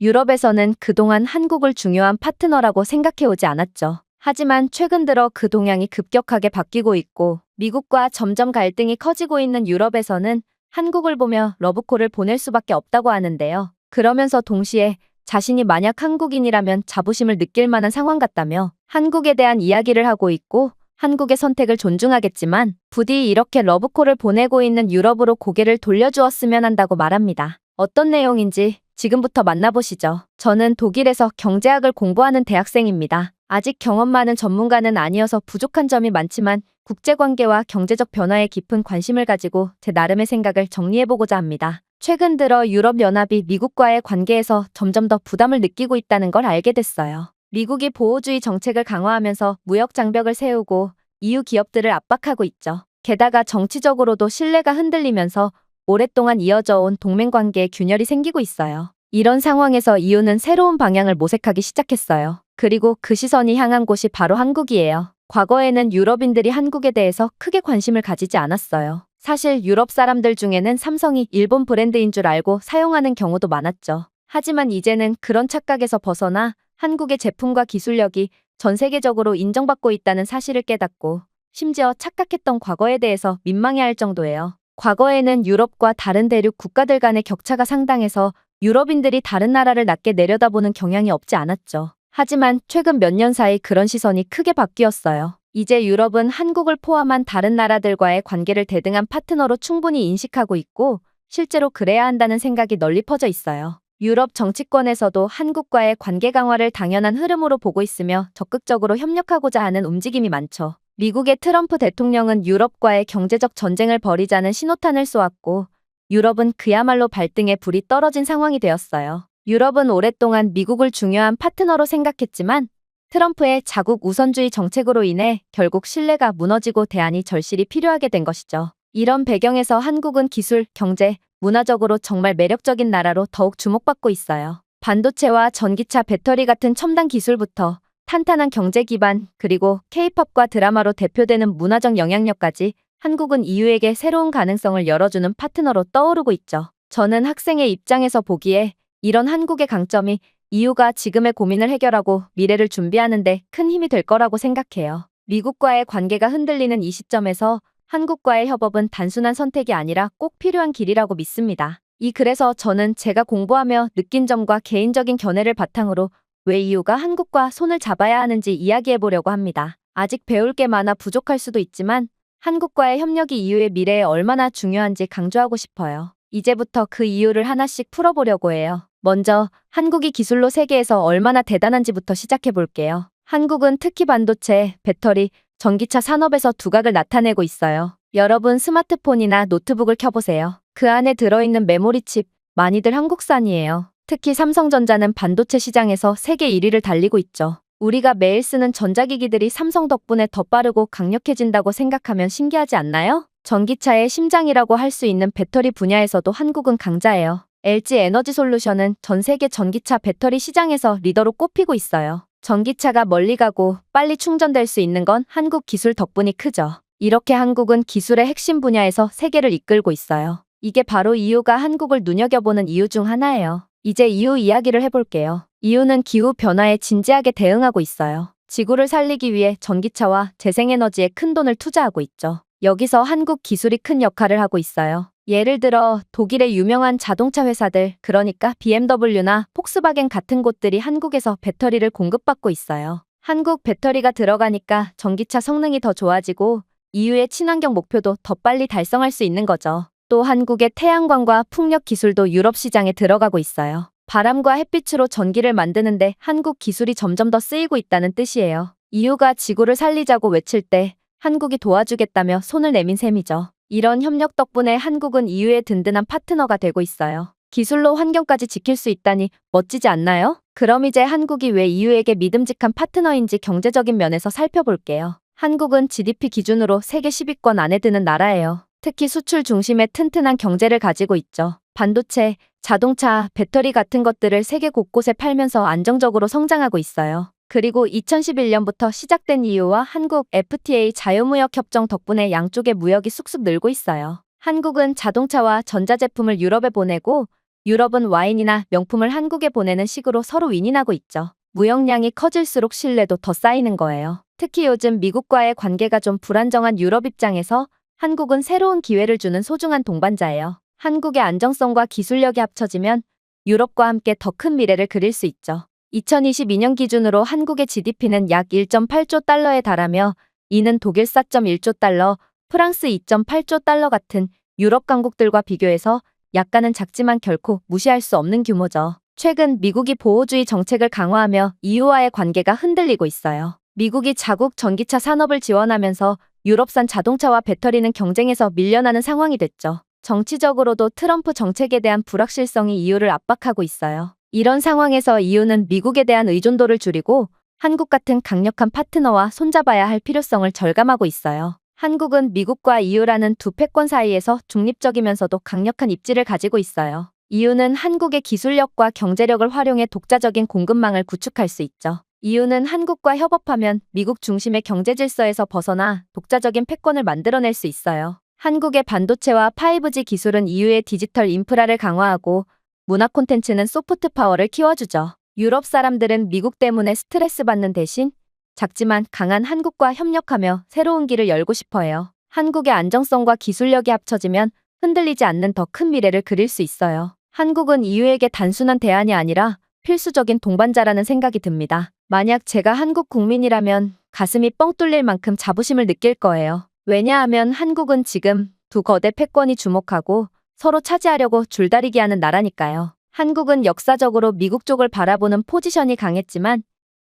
유럽에서는 그동안 한국을 중요한 파트너라고 생각해오지 않았죠. 하지만 최근 들어 그 동향이 급격하게 바뀌고 있고 미국과 점점 갈등이 커지고 있는 유럽에서는 한국을 보며 러브콜을 보낼 수밖에 없다고 하는데요. 그러면서 동시에 자신이 만약 한국인이라면 자부심을 느낄 만한 상황 같다며 한국에 대한 이야기를 하고 있고 한국의 선택을 존중하겠지만 부디 이렇게 러브콜을 보내고 있는 유럽으로 고개를 돌려주었으면 한다고 말합니다. 어떤 내용인지 지금부터 만나보시죠. 저는 독일에서 경제학을 공부하는 대학생입니다. 아직 경험 많은 전문가는 아니어서 부족한 점이 많지만 국제관계와 경제적 변화에 깊은 관심을 가지고 제 나름의 생각을 정리해보고자 합니다. 최근 들어 유럽연합이 미국과의 관계에서 점점 더 부담을 느끼고 있다는 걸 알게 됐어요. 미국이 보호주의 정책을 강화하면서 무역 장벽을 세우고 EU 기업들을 압박하고 있죠. 게다가 정치적으로도 신뢰가 흔들리면서 오랫동안 이어져 온 동맹관계에 균열이 생기고 있어요. 이런 상황에서 EU는 새로운 방향을 모색하기 시작했어요. 그리고 그 시선이 향한 곳이 바로 한국이에요. 과거에는 유럽인들이 한국에 대해서 크게 관심을 가지지 않았어요. 사실 유럽 사람들 중에는 삼성이 일본 브랜드인 줄 알고 사용하는 경우도 많았죠. 하지만 이제는 그런 착각에서 벗어나 한국의 제품과 기술력이 전 세계적으로 인정받고 있다는 사실을 깨닫고 심지어 착각했던 과거에 대해서 민망해할 정도예요. 과거에는 유럽과 다른 대륙 국가들 간의 격차가 상당해서 유럽인들이 다른 나라를 낮게 내려다보는 경향이 없지 않았죠. 하지만 최근 몇 년 사이 그런 시선이 크게 바뀌었어요. 이제 유럽은 한국을 포함한 다른 나라들과의 관계를 대등한 파트너로 충분히 인식하고 있고 실제로 그래야 한다는 생각이 널리 퍼져 있어요. 유럽 정치권에서도 한국과의 관계 강화를 당연한 흐름으로 보고 있으며 적극적으로 협력하고자 하는 움직임이 많죠. 미국의 트럼프 대통령은 유럽과의 경제적 전쟁을 벌이자는 신호탄을 쏘았고 유럽은 그야말로 발등에 불이 떨어진 상황이 되었어요. 유럽은 오랫동안 미국을 중요한 파트너로 생각했지만 트럼프의 자국 우선주의 정책으로 인해 결국 신뢰가 무너지고 대안이 절실히 필요하게 된 것이죠. 이런 배경에서 한국은 기술, 경제, 문화적으로 정말 매력적인 나라로 더욱 주목받고 있어요. 반도체와 전기차 배터리 같은 첨단 기술부터 탄탄한 경제 기반, 그리고 K-팝과 드라마로 대표되는 문화적 영향력까지 한국은 EU에게 새로운 가능성을 열어주는 파트너로 떠오르고 있죠. 저는 학생의 입장에서 보기에 이런 한국의 강점이 EU가 지금의 고민을 해결하고 미래를 준비하는데 큰 힘이 될 거라고 생각해요. 미국과의 관계가 흔들리는 이 시점에서 한국과의 협업은 단순한 선택이 아니라 꼭 필요한 길이라고 믿습니다. 그래서 저는 제가 공부하며 느낀 점과 개인적인 견해를 바탕으로 왜 EU가 한국과 손을 잡아야 하는지 이야기해보려고 합니다. 아직 배울 게 많아 부족할 수도 있지만 한국과의 협력이 EU의 미래에 얼마나 중요한지 강조하고 싶어요. 이제부터 그 이유를 하나씩 풀어보려고 해요. 먼저 한국이 기술로 세계에서 얼마나 대단한지부터 시작해볼게요. 한국은 특히 반도체, 배터리, 전기차 산업에서 두각을 나타내고 있어요. 여러분 스마트폰이나 노트북을 켜보세요. 그 안에 들어있는 메모리 칩, 많이들 한국산이에요. 특히 삼성전자는 반도체 시장에서 세계 1위를 달리고 있죠. 우리가 매일 쓰는 전자기기들이 삼성 덕분에 더 빠르고 강력해진다고 생각하면 신기하지 않나요? 전기차의 심장이라고 할 수 있는 배터리 분야에서도 한국은 강자예요. LG 에너지솔루션은 전 세계 전기차 배터리 시장에서 리더로 꼽히고 있어요. 전기차가 멀리 가고 빨리 충전될 수 있는 건 한국 기술 덕분이 크죠. 이렇게 한국은 기술의 핵심 분야에서 세계를 이끌고 있어요. 이게 바로 EU가 한국을 눈여겨보는 이유 중 하나예요. 이제 EU 이야기를 해볼게요. EU는 기후 변화에 진지하게 대응하고 있어요. 지구를 살리기 위해 전기차와 재생에너지에 큰 돈을 투자하고 있죠. 여기서 한국 기술이 큰 역할을 하고 있어요. 예를 들어 독일의 유명한 자동차 회사들, 그러니까 BMW나 폭스바겐 같은 곳들이 한국에서 배터리를 공급받고 있어요. 한국 배터리가 들어가니까 전기차 성능이 더 좋아지고 EU의 친환경 목표도 더 빨리 달성할 수 있는 거죠. 또 한국의 태양광과 풍력 기술도 유럽 시장에 들어가고 있어요. 바람과 햇빛으로 전기를 만드는데 한국 기술이 점점 더 쓰이고 있다는 뜻이에요. EU가 지구를 살리자고 외칠 때 한국이 도와주겠다며 손을 내민 셈이죠. 이런 협력 덕분에 한국은 EU의 든든한 파트너가 되고 있어요. 기술로 환경까지 지킬 수 있다니 멋지지 않나요? 그럼 이제 한국이 왜 EU에게 믿음직한 파트너인지 경제적인 면에서 살펴볼게요. 한국은 GDP 기준으로 세계 10위권 안에 드는 나라예요. 특히 수출 중심의 튼튼한 경제를 가지고 있죠. 반도체, 자동차, 배터리 같은 것들을 세계 곳곳에 팔면서 안정적으로 성장하고 있어요. 그리고 2011년부터 시작된 EU와 한국 FTA 자유무역 협정 덕분에 양쪽의 무역이 쑥쑥 늘고 있어요. 한국은 자동차와 전자제품을 유럽에 보내고 유럽은 와인이나 명품을 한국에 보내는 식으로 서로 윈윈하고 있죠. 무역량이 커질수록 신뢰도 더 쌓이는 거예요. 특히 요즘 미국과의 관계가 좀 불안정한 유럽 입장에서 한국은 새로운 기회를 주는 소중한 동반자예요. 한국의 안정성과 기술력이 합쳐지면 유럽과 함께 더 큰 미래를 그릴 수 있죠. 2022년 기준으로 한국의 GDP는 약 1.8조 달러에 달하며 이는 독일 4.1조 달러, 프랑스 2.8조 달러 같은 유럽 강국들과 비교해서 약간은 작지만 결코 무시할 수 없는 규모죠. 최근 미국이 보호주의 정책을 강화하며 EU와의 관계가 흔들리고 있어요. 미국이 자국 전기차 산업을 지원하면서 유럽산 자동차와 배터리는 경쟁에서 밀려나는 상황이 됐죠. 정치적으로도 트럼프 정책에 대한 불확실성이 EU를 압박하고 있어요. 이런 상황에서 EU는 미국에 대한 의존도를 줄이고 한국 같은 강력한 파트너와 손잡아야 할 필요성을 절감하고 있어요. 한국은 미국과 EU라는 두 패권 사이에서 중립적이면서도 강력한 입지를 가지고 있어요. EU는 한국의 기술력과 경제력을 활용해 독자적인 공급망을 구축할 수 있죠. EU는 한국과 협업하면 미국 중심의 경제 질서에서 벗어나 독자적인 패권을 만들어낼 수 있어요. 한국의 반도체와 5G 기술은 EU의 디지털 인프라를 강화하고 문화 콘텐츠는 소프트 파워를 키워주죠. 유럽 사람들은 미국 때문에 스트레스 받는 대신 작지만 강한 한국과 협력하며 새로운 길을 열고 싶어해요. 한국의 안정성과 기술력이 합쳐지면 흔들리지 않는 더 큰 미래를 그릴 수 있어요. 한국은 EU에게 단순한 대안이 아니라 필수적인 동반자라는 생각이 듭니다. 만약 제가 한국 국민이라면 가슴이 뻥 뚫릴 만큼 자부심을 느낄 거예요. 왜냐하면 한국은 지금 두 거대 패권이 주목하고 서로 차지하려고 줄다리기 하는 나라니까요. 한국은 역사적으로 미국 쪽을 바라보는 포지션이 강했지만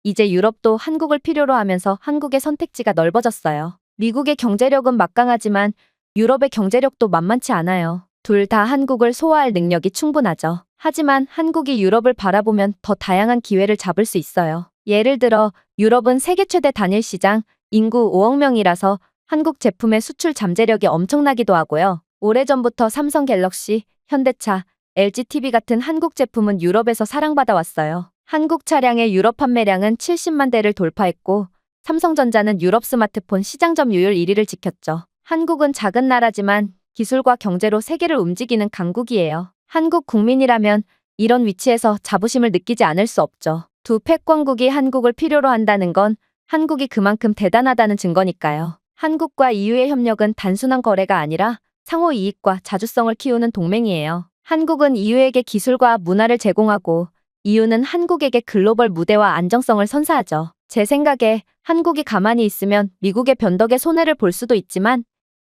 이제 유럽도 한국을 필요로 하면서 한국의 선택지가 넓어졌어요. 미국의 경제력은 막강하지만 유럽의 경제력도 만만치 않아요. 둘 다 한국을 소화할 능력이 충분하죠. 하지만 한국이 유럽을 바라보면 더 다양한 기회를 잡을 수 있어요. 예를 들어 유럽은 세계 최대 단일 시장, 인구 5억 명이라서 한국 제품의 수출 잠재력이 엄청나기도 하고요. 오래전부터 삼성 갤럭시, 현대차, LGTV 같은 한국 제품은 유럽에서 사랑받아 왔어요. 한국 차량의 유럽 판매량은 70만 대를 돌파했고 삼성전자는 유럽 스마트폰 시장 점유율 1위를 지켰죠. 한국은 작은 나라지만 기술과 경제로 세계를 움직이는 강국이에요. 한국 국민이라면 이런 위치에서 자부심을 느끼지 않을 수 없죠. 두 패권국이 한국을 필요로 한다는 건 한국이 그만큼 대단하다는 증거니까요. 한국과 EU의 협력은 단순한 거래가 아니라 상호 이익과 자주성을 키우는 동맹이에요. 한국은 EU에게 기술과 문화를 제공하고 EU는 한국에게 글로벌 무대와 안정성을 선사하죠. 제 생각에 한국이 가만히 있으면 미국의 변덕에 손해를 볼 수도 있지만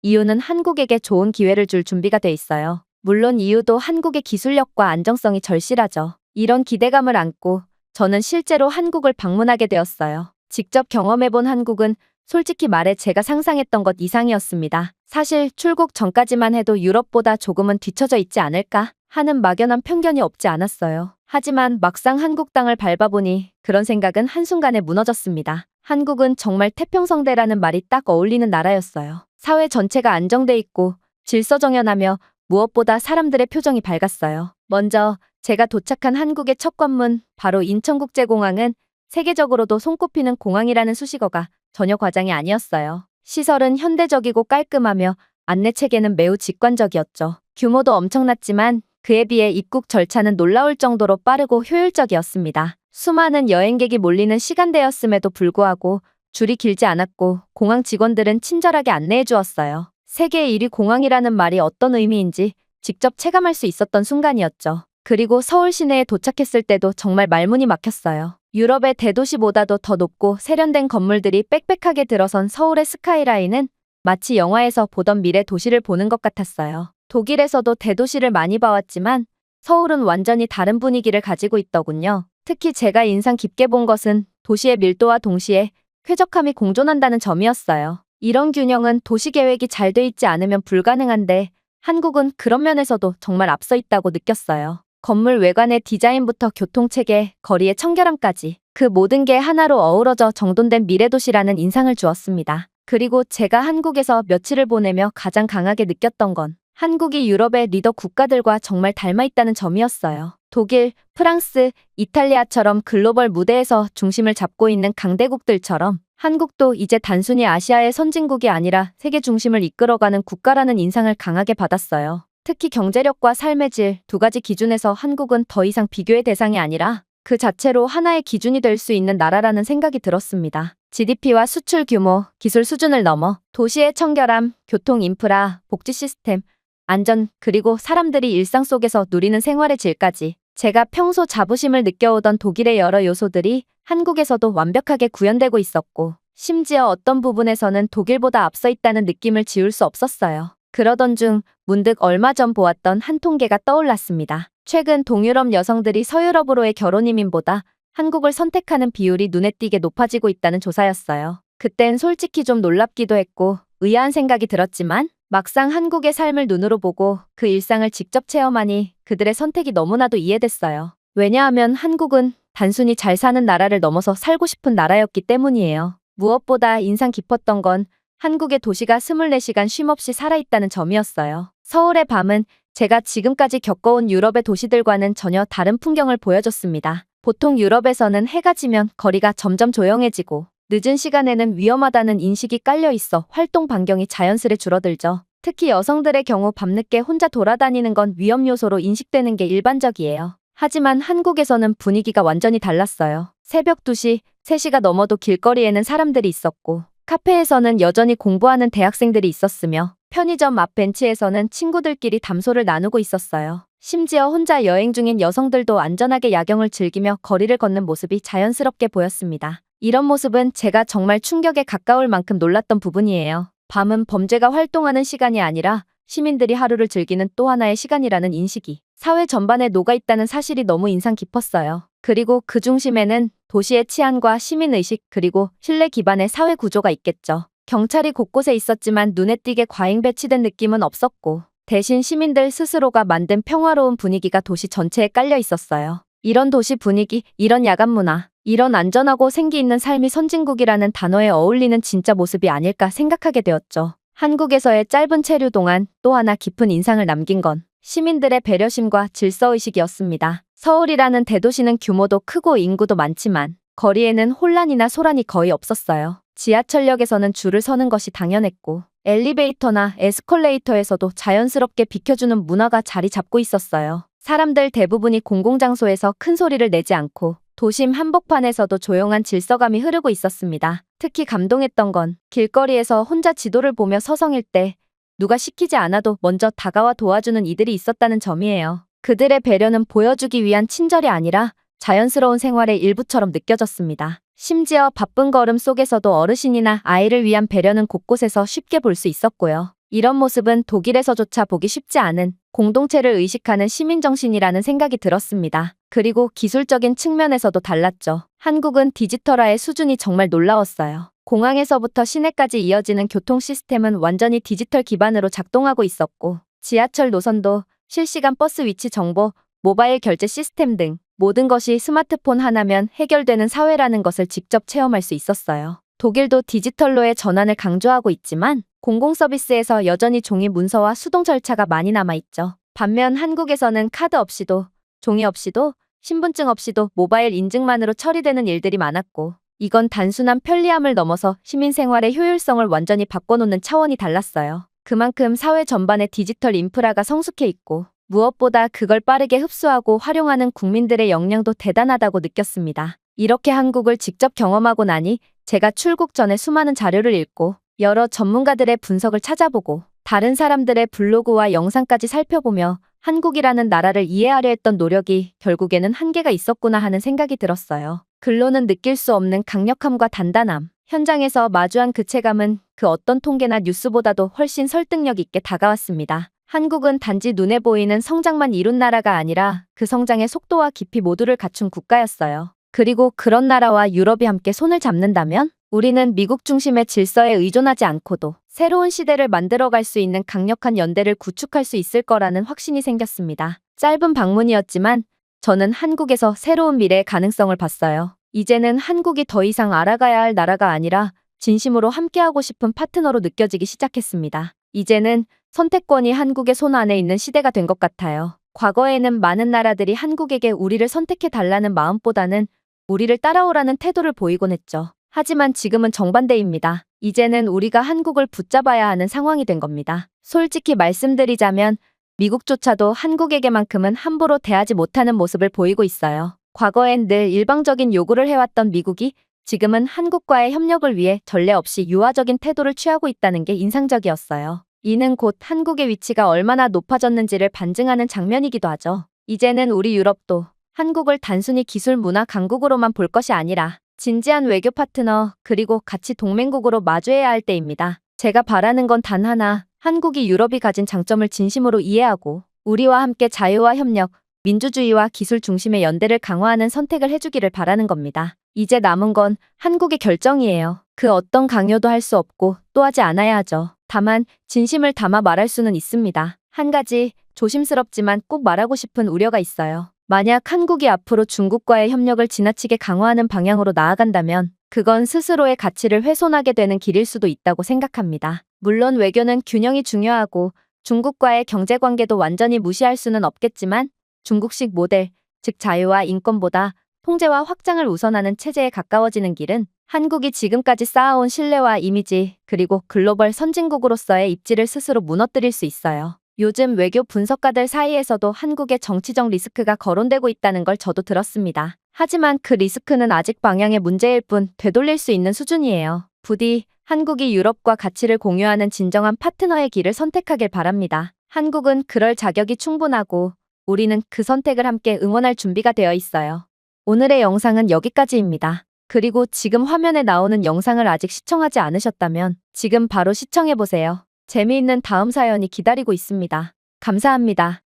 EU는 한국에게 좋은 기회를 줄 준비가 돼 있어요. 물론 EU도 한국의 기술력과 안정성이 절실하죠. 이런 기대감을 안고 저는 실제로 한국을 방문하게 되었어요. 직접 경험해본 한국은 솔직히 말해 제가 상상했던 것 이상이었습니다. 사실 출국 전까지만 해도 유럽보다 조금은 뒤처져 있지 않을까 하는 막연한 편견이 없지 않았어요. 하지만 막상 한국 땅을 밟아보니 그런 생각은 한순간에 무너졌습니다. 한국은 정말 태평성대라는 말이 딱 어울리는 나라였어요. 사회 전체가 안정돼 있고 질서정연하며 무엇보다 사람들의 표정이 밝았어요. 먼저 제가 도착한 한국의 첫 관문, 바로 인천국제공항은 세계적으로도 손꼽히는 공항이라는 수식어가 전혀 과장이 아니었어요. 시설은 현대적이고 깔끔하며 안내 체계는 매우 직관적이었죠. 규모도 엄청났지만 그에 비해 입국 절차는 놀라울 정도로 빠르고 효율적이었습니다. 수많은 여행객이 몰리는 시간대였음에도 불구하고 줄이 길지 않았고 공항 직원들은 친절하게 안내해 주었어요. 세계 1위 공항이라는 말이 어떤 의미인지 직접 체감할 수 있었던 순간이었죠. 그리고 서울 시내에 도착했을 때도 정말 말문이 막혔어요. 유럽의 대도시보다도 더 높고 세련된 건물들이 빽빽하게 들어선 서울의 스카이라인은 마치 영화에서 보던 미래 도시를 보는 것 같았어요. 독일에서도 대도시를 많이 봐왔지만 서울은 완전히 다른 분위기를 가지고 있더군요. 특히 제가 인상 깊게 본 것은 도시의 밀도와 동시에 쾌적함이 공존한다는 점이었어요. 이런 균형은 도시 계획이 잘 돼 있지 않으면 불가능한데 한국은 그런 면에서도 정말 앞서 있다고 느꼈어요. 건물 외관의 디자인부터 교통체계, 거리의 청결함까지 그 모든 게 하나로 어우러져 정돈된 미래도시라는 인상을 주었습니다. 그리고 제가 한국에서 며칠을 보내며 가장 강하게 느꼈던 건 한국이 유럽의 리더 국가들과 정말 닮아 있다는 점이었어요. 독일, 프랑스, 이탈리아처럼 글로벌 무대에서 중심을 잡고 있는 강대국들처럼 한국도 이제 단순히 아시아의 선진국이 아니라 세계 중심을 이끌어가는 국가라는 인상을 강하게 받았어요. 특히 경제력과 삶의 질 두 가지 기준에서 한국은 더 이상 비교의 대상이 아니라 그 자체로 하나의 기준이 될 수 있는 나라라는 생각이 들었습니다. GDP와 수출 규모, 기술 수준을 넘어 도시의 청결함, 교통 인프라, 복지 시스템, 안전, 그리고 사람들이 일상 속에서 누리는 생활의 질까지 제가 평소 자부심을 느껴오던 독일의 여러 요소들이 한국에서도 완벽하게 구현되고 있었고, 심지어 어떤 부분에서는 독일보다 앞서 있다는 느낌을 지울 수 없었어요. 그러던 중 문득 얼마 전 보았던 한 통계가 떠올랐습니다. 최근 동유럽 여성들이 서유럽으로의 결혼 이민보다 한국을 선택하는 비율이 눈에 띄게 높아지고 있다는 조사였어요. 그땐 솔직히 좀 놀랍기도 했고 의아한 생각이 들었지만 막상 한국의 삶을 눈으로 보고 그 일상을 직접 체험하니 그들의 선택이 너무나도 이해됐어요. 왜냐하면 한국은 단순히 잘 사는 나라를 넘어서 살고 싶은 나라였기 때문이에요. 무엇보다 인상 깊었던 건 한국의 도시가 24시간 쉼없이 살아있다는 점이었어요. 서울의 밤은 제가 지금까지 겪어온 유럽의 도시들과는 전혀 다른 풍경을 보여줬습니다. 보통 유럽에서는 해가 지면 거리가 점점 조용해지고 늦은 시간에는 위험하다는 인식이 깔려 있어 활동 반경이 자연스레 줄어들죠. 특히 여성들의 경우 밤늦게 혼자 돌아다니는 건 위험 요소로 인식되는 게 일반적이에요. 하지만 한국에서는 분위기가 완전히 달랐어요. 새벽 2시, 3시가 넘어도 길거리에는 사람들이 있었고 카페에서는 여전히 공부하는 대학생들이 있었으며 편의점 앞 벤치에서는 친구들끼리 담소를 나누고 있었어요. 심지어 혼자 여행 중인 여성들도 안전하게 야경을 즐기며 거리를 걷는 모습이 자연스럽게 보였습니다. 이런 모습은 제가 정말 충격에 가까울 만큼 놀랐던 부분이에요. 밤은 범죄가 활동하는 시간이 아니라 시민들이 하루를 즐기는 또 하나의 시간이라는 인식이 사회 전반에 녹아있다는 사실이 너무 인상 깊었어요. 그리고 그 중심에는 도시의 치안과 시민의식 그리고 신뢰 기반의 사회 구조가 있겠죠. 경찰이 곳곳에 있었지만 눈에 띄게 과잉 배치된 느낌은 없었고 대신 시민들 스스로가 만든 평화로운 분위기가 도시 전체에 깔려 있었어요. 이런 도시 분위기, 이런 야간 문화, 이런 안전하고 생기 있는 삶이 선진국이라는 단어에 어울리는 진짜 모습이 아닐까 생각하게 되었죠. 한국에서의 짧은 체류 동안 또 하나 깊은 인상을 남긴 건 시민들의 배려심과 질서의식이었습니다. 서울이라는 대도시는 규모도 크고 인구도 많지만 거리에는 혼란이나 소란이 거의 없었어요. 지하철역에서는 줄을 서는 것이 당연했고 엘리베이터나 에스컬레이터에서도 자연스럽게 비켜주는 문화가 자리 잡고 있었어요. 사람들 대부분이 공공장소에서 큰 소리를 내지 않고 도심 한복판에서도 조용한 질서감이 흐르고 있었습니다. 특히 감동했던 건 길거리에서 혼자 지도를 보며 서성일 때 누가 시키지 않아도 먼저 다가와 도와주는 이들이 있었다는 점이에요. 그들의 배려는 보여주기 위한 친절이 아니라 자연스러운 생활의 일부처럼 느껴졌습니다. 심지어 바쁜 걸음 속에서도 어르신이나 아이를 위한 배려는 곳곳에서 쉽게 볼 수 있었고요. 이런 모습은 독일에서조차 보기 쉽지 않은 공동체를 의식하는 시민정신이라는 생각이 들었습니다. 그리고 기술적인 측면에서도 달랐죠. 한국은 디지털화의 수준이 정말 놀라웠어요. 공항에서부터 시내까지 이어지는 교통 시스템은 완전히 디지털 기반으로 작동하고 있었고 지하철 노선도 실시간 버스 위치 정보, 모바일 결제 시스템 등 모든 것이 스마트폰 하나면 해결되는 사회라는 것을 직접 체험할 수 있었어요. 독일도 디지털로의 전환을 강조하고 있지만 공공서비스에서 여전히 종이 문서와 수동 절차가 많이 남아있죠. 반면 한국에서는 카드 없이도, 종이 없이도, 신분증 없이도 모바일 인증만으로 처리되는 일들이 많았고 이건 단순한 편리함을 넘어서 시민 생활의 효율성을 완전히 바꿔놓는 차원이 달랐어요. 그만큼 사회 전반의 디지털 인프라가 성숙해 있고 무엇보다 그걸 빠르게 흡수하고 활용하는 국민들의 역량도 대단하다고 느꼈습니다. 이렇게 한국을 직접 경험하고 나니 제가 출국 전에 수많은 자료를 읽고 여러 전문가들의 분석을 찾아보고 다른 사람들의 블로그와 영상까지 살펴보며 한국이라는 나라를 이해하려 했던 노력이 결국에는 한계가 있었구나 하는 생각이 들었어요. 글로는 느낄 수 없는 강력함과 단단함, 현장에서 마주한 그 체감은 그 어떤 통계나 뉴스보다도 훨씬 설득력 있게 다가왔습니다. 한국은 단지 눈에 보이는 성장만 이룬 나라가 아니라 그 성장의 속도와 깊이 모두를 갖춘 국가였어요. 그리고 그런 나라와 유럽이 함께 손을 잡는다면 우리는 미국 중심의 질서에 의존하지 않고도 새로운 시대를 만들어갈 수 있는 강력한 연대를 구축할 수 있을 거라는 확신이 생겼습니다. 짧은 방문이었지만 저는 한국에서 새로운 미래의 가능성을 봤어요. 이제는 한국이 더 이상 알아가야 할 나라가 아니라 진심으로 함께하고 싶은 파트너로 느껴지기 시작했습니다. 이제는 선택권이 한국의 손 안에 있는 시대가 된 것 같아요. 과거에는 많은 나라들이 한국에게 우리를 선택해달라는 마음보다는 우리를 따라오라는 태도를 보이곤 했죠. 하지만 지금은 정반대입니다. 이제는 우리가 한국을 붙잡아야 하는 상황이 된 겁니다. 솔직히 말씀드리자면 미국조차도 한국에게만큼은 함부로 대하지 못하는 모습을 보이고 있어요. 과거엔 늘 일방적인 요구를 해왔던 미국이 지금은 한국과의 협력을 위해 전례 없이 유화적인 태도를 취하고 있다는 게 인상적이었어요. 이는 곧 한국의 위치가 얼마나 높아졌는지를 반증하는 장면이기도 하죠. 이제는 우리 유럽도 한국을 단순히 기술 문화 강국으로만 볼 것이 아니라 진지한 외교 파트너 그리고 가치 동맹국으로 마주해야 할 때입니다. 제가 바라는 건 단 하나, 한국이 유럽이 가진 장점을 진심으로 이해하고 우리와 함께 자유와 협력, 민주주의와 기술 중심의 연대를 강화하는 선택을 해주기를 바라는 겁니다. 이제 남은 건 한국의 결정이에요. 그 어떤 강요도 할 수 없고 또 하지 않아야 하죠. 다만 진심을 담아 말할 수는 있습니다. 한 가지 조심스럽지만 꼭 말하고 싶은 우려가 있어요. 만약 한국이 앞으로 중국과의 협력을 지나치게 강화하는 방향으로 나아간다면 그건 스스로의 가치를 훼손하게 되는 길일 수도 있다고 생각합니다. 물론 외교는 균형이 중요하고 중국과의 경제관계도 완전히 무시할 수는 없겠지만 중국식 모델, 즉 자유와 인권보다 통제와 확장을 우선하는 체제에 가까워지는 길은 한국이 지금까지 쌓아온 신뢰와 이미지 그리고 글로벌 선진국으로서의 입지를 스스로 무너뜨릴 수 있어요. 요즘 외교 분석가들 사이에서도 한국의 정치적 리스크가 거론되고 있다는 걸 저도 들었습니다. 하지만 그 리스크는 아직 방향의 문제일 뿐 되돌릴 수 있는 수준이에요. 부디 한국이 유럽과 가치를 공유하는 진정한 파트너의 길을 선택하길 바랍니다. 한국은 그럴 자격이 충분하고 우리는 그 선택을 함께 응원할 준비가 되어 있어요. 오늘의 영상은 여기까지입니다. 그리고 지금 화면에 나오는 영상을 아직 시청하지 않으셨다면 지금 바로 시청해보세요. 재미있는 다음 사연이 기다리고 있습니다. 감사합니다.